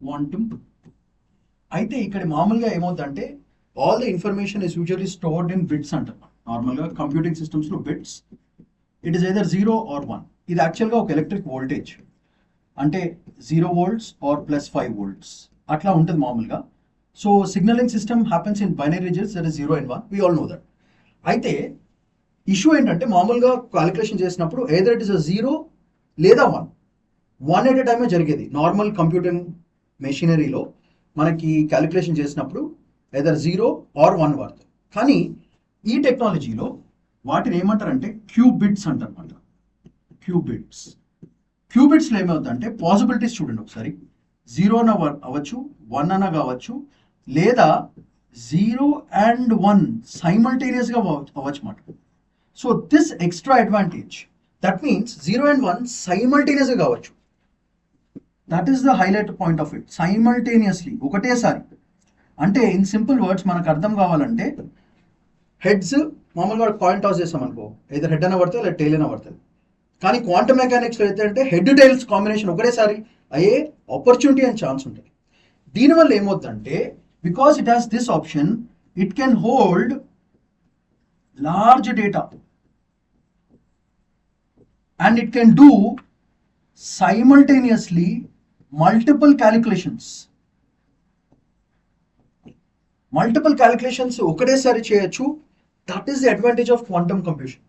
Quantum. అయితే ఇక్కడ మామూలుగా ఏమవుతుందంటే all the information is usually stored in bits అంటారు. నార్మల్గా కంప్యూటింగ్ సిస్టమ్స్లో bits, it is either 0 or 1. ఇది యాక్చువల్గా ఒక ఎలక్ట్రిక్ వోల్టేజ్, అంటే 0 volts or +5 volts అట్లా ఉంటుంది మామూలుగా. So signalling system happens in binary digits, that is 0 and 1. We all know that. అయితే ఇష్యూ ఏంటంటే మామూలుగా క్యాలిక్యులేషన్ చేసినప్పుడు ఎయిదర్ ఇట్ ఇస్ 0 లేదా 1 ఎట్ ఎ టైమే జరిగేది. నార్మల్ కంప్యూటింగ్ మెషినరీలో మనకి క్యాలిక్యులేషన్ చేసినప్పుడు ఎయిదర్ 0 or 1 వాడుతుంది. కానీ ఈ టెక్నాలజీలో వాటిని ఏమంటారంటే క్యూబిట్స్ అంటారన్నమాట. క్యూబిట్స్లో ఏమవుతుందంటే పాసిబిలిటీస్ చూడండి ఒకసారి. 0 అవ్వచ్చు, 1 అన్న కావచ్చు, లేదా 0 and 1 సైమల్టేనియస్గా అవ్వచ్చు మాట. So this extra advantage, that means 0 and 1 సైమల్టేనియస్గా కావచ్చు. That is the highlight point of it. Simultaneously, ఒకటేసారి. అంటే ఇన్ సింపుల్ వర్డ్స్ మనకు అర్థం కావాలంటే, హెడ్స్ మామూలుగా కాయిన్ టాస్ చేస్తాం అనుకో, ఏదో హెడ్ అయినా పడుతుంది లేదా టైల్ అయినా పడుతుంది. కానీ క్వాంటమ్ మెకానిక్స్లో అయితే అంటే హెడ్ టైల్స్ కాంబినేషన్ ఒకటేసారి అయ్యే ఆపర్చునిటీ అండ్ ఛాన్స్ ఉంటుంది. దీనివల్ల ఏమవుతుందంటే, because it has this option, it can hold large data and it can do simultaneously multiple calculations ఒకటేసారి చేయొచ్చు. That is the advantage of quantum కంప్యూషన్.